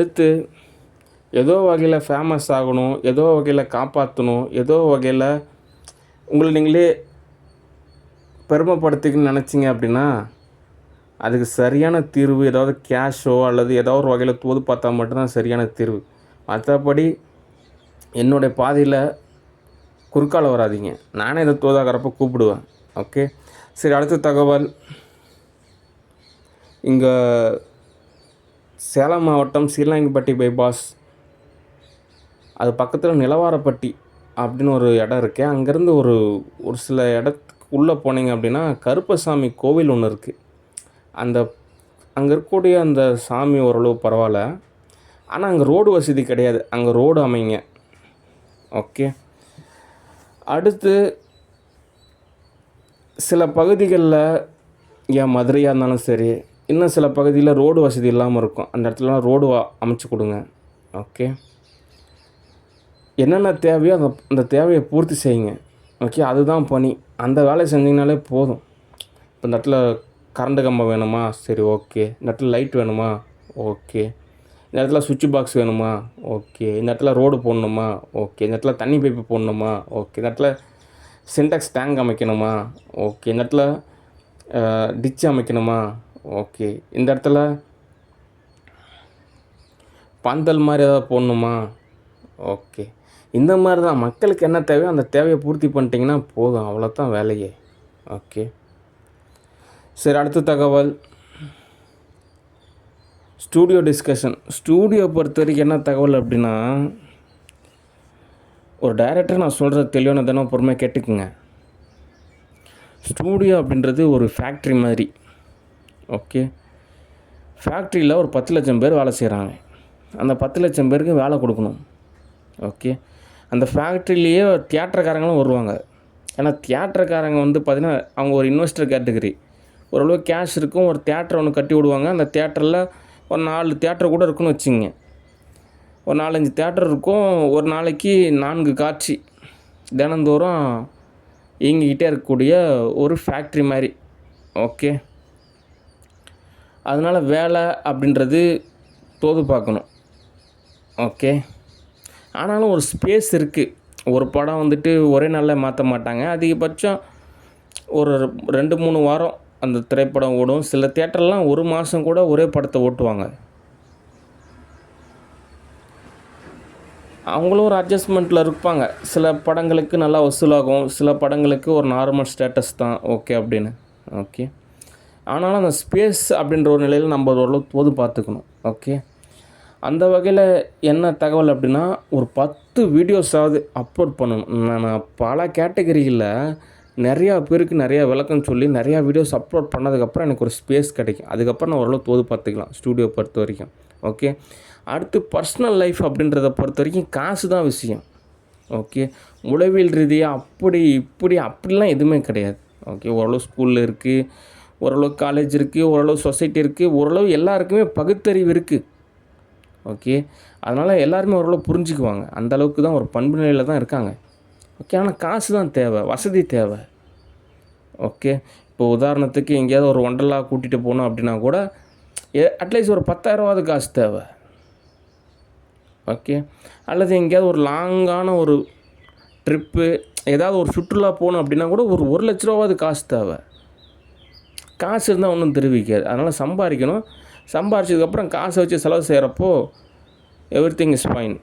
அடுத்து ஏதோ வகையில் ஃபேமஸ் ஆகணும், ஏதோ வகையில் காப்பாற்றணும், ஏதோ வகையில் உங்களை நீங்களே பெருமைப்படுத்திக்கணும்னு நினச்சிங்க அப்படின்னா, அதுக்கு சரியான தீர்வு ஏதாவது கேஷோ அல்லது ஏதோ ஒரு வகையில் தோது பார்த்தா மட்டும்தான் சரியான தீர்வு. மற்றபடி என்னுடைய பாதையில் குறுக்கால வராதீங்க. நானே இதை தோதாகிறப்ப கூப்பிடுவேன். ஓகே. சரி, அடுத்த தகவல். இங்கே சேலம் மாவட்டம் சீலநாயக்கன்பட்டி பைபாஸ், அது பக்கத்தில் நிலவாரப்பட்டி அப்படின்னு ஒரு இடம் இருக்கு. அங்கேருந்து ஒரு சில இடத்துக்கு உள்ளே போனீங்க அப்படின்னா கருப்பசாமி கோவில் ஒன்று இருக்குது. அங்கே இருக்கக்கூடிய அந்த சாமி ஓரளவு பரவாயில்ல. ஆனால் அங்கே ரோடு வசதி கிடையாது. அங்கே ரோடு அமைங்க. ஓகே. அடுத்து சில பகுதிகளில் ஏன் மதுரையாக இருந்தாலும் சரி, இன்னும் சில பகுதியில் ரோடு வசதி இல்லாமல் இருக்கும். அந்த இடத்துலலாம் ரோடு அமைச்சு கொடுங்க. ஓகே. என்னென்ன தேவையோ அந்த தேவையை பூர்த்தி செய்யுங்க. ஓகே. அதுதான் பணி. அந்த வேலையை செஞ்சிங்கனாலே போதும். இப்போ இந்த இடத்துல கரண்ட் கம்பம் வேணுமா? சரி, ஓகே. இந்த இடத்துல லைட் வேணுமா? ஓகே. இந்த இடத்துல சுவிட்ச் பாக்ஸ் வேணுமா? ஓகே. இந்த இடத்துல ரோடு போடணுமா? ஓகே. இந்த இடத்துல தண்ணி பைப்பு போடணுமா? ஓகே. இந்த இடத்துல சின்டெக்ஸ் டேங்க் அமைக்கணுமா? ஓகே. இந்த இடத்துல டிச் அமைக்கணுமா? ஓகே. இந்த இடத்துல பந்தல் மாதிரி ஏதாவது போடணுமா? ஓகே. இந்த மாதிரி தான் மக்களுக்கு என்ன தேவையோ அந்த தேவையை பூர்த்தி பண்ணிட்டீங்கன்னா போதும். அவ்வளோதான் வேலையே. ஓகே. சரி, அடுத்த தகவல். Studio discussion. ஸ்டூடியோ பொறுத்த வரைக்கும் என்ன தகவல் அப்படின்னா, ஒரு டைரக்டர் நான் சொல்கிறது தெளிவான தினம் பொறுமையாக கேட்டுக்குங்க. ஸ்டூடியோ அப்படின்றது ஒரு ஃபேக்ட்ரி மாதிரி. ஓகே. ஃபேக்ட்ரியில் ஒரு 10 லட்சம் பேர் வேலை செய்கிறாங்க. அந்த 10 லட்சம் பேருக்கு வேலை கொடுக்கணும். ஓகே. அந்த ஃபேக்ட்ரிலேயே தியேட்டர்காரங்களும் வருவாங்க. ஏன்னா தியேட்டர்காரங்க பார்த்திங்கன்னா அவங்க ஒரு இன்வெஸ்டர் கேட்டகரி. ஓரளவு கேஷ் இருக்கும். ஒரு தியேட்டர் ஒன்று கட்டி விடுவாங்க. அந்த தியேட்டரில் ஒரு 4 தியேட்டர் கூட இருக்குன்னு வச்சுங்க. ஒரு 4-5 தியேட்டர் இருக்கும். ஒரு நாளைக்கு 4 காட்சி தினந்தோறும் இயங்கிக்கிட்டே இருக்கக்கூடிய ஒரு ஃபேக்ட்ரி மாதிரி. ஓகே. அதனால் வேலை அப்படின்றது தோது பார்க்கணும். ஓகே. ஆனாலும் ஒரு ஸ்பேஸ் இருக்குது. ஒரு படம் ஒரே நாளில் மாற்ற மாட்டாங்க. அதிகபட்சம் ஒரு 2-3 வாரம் அந்த திரைப்படம் ஓடும். சில தியேட்டர்லாம் 1 மாதம் கூட ஒரே படத்தை ஓட்டுவாங்க. அவங்களும் ஒரு அட்ஜஸ்ட்மெண்ட்டில் இருப்பாங்க. சில படங்களுக்கு நல்லா வசூலாகும், சில படங்களுக்கு ஒரு நார்மல் ஸ்டேட்டஸ் தான் ஓகே அப்படின்னு. ஓகே. ஆனாலும் அந்த ஸ்பேஸ் அப்படின்ற ஒரு நிலையில் நம்ம ஓரளவு தோது பார்த்துக்கணும். ஓகே. அந்த வகையில் என்ன தகவல் அப்படின்னா, ஒரு 10 வீடியோஸாவது அப்லோட் பண்ணணும். நான் பல கேட்டகரியில் நிறையா பேருக்கு நிறையா விளக்கம் சொல்லி நிறையா வீடியோஸ் அப்லோட் பண்ணதுக்கப்புறம் எனக்கு ஒரு ஸ்பேஸ் கிடைக்கும். அதுக்கப்புறம் நான் ஓரளவு தோது பார்த்துக்கலாம் ஸ்டூடியோ பொறுத்த வரைக்கும். ஓகே. அடுத்து பர்சனல் லைஃப் அப்படின்றத பொறுத்த வரைக்கும் காசு தான் விஷயம். ஓகே. உளவியல் ரீதியாக அப்படிலாம் எதுவுமே கிடையாது. ஓகே. ஓரளவு ஸ்கூலில் இருக்குது, ஓரளவு காலேஜ் இருக்குது, ஓரளவு சொசைட்டி இருக்குது, ஓரளவு எல்லாருக்குமே பகுத்தறிவு இருக்குது. ஓகே. அதனால் எல்லாருமே ஓரளவு புரிஞ்சுக்குவாங்க. அந்தளவுக்கு தான் ஒரு பண்பு நிலையில் தான் இருக்காங்க. ஓகே. ஆனால் காசு தான் தேவை, வசதி தேவை. ஓகே. இப்போ உதாரணத்துக்கு எங்கேயாவது ஒரு ஒண்டர்லா கூட்டிகிட்டு போகணும் அப்படின்னா கூட அட்லீஸ்ட் ஒரு 10,000 காசு தேவை. ஓகே. அல்லது எங்கேயாவது ஒரு லாங்கான ஒரு ட்ரிப்பு, ஏதாவது ஒரு சுற்றுலா போகணும் அப்படின்னா கூட ஒரு 1,00,000 காசு தேவை. காசு இருந்தால் ஒன்றும் தெரிவிக்காது. அதனால் சம்பாதிக்கணும். சம்பாரிச்சதுக்கப்புறம் காசை வச்சு செலவு செய்கிறப்போ எவ்ரிதிங் இஸ் ஃபைன்.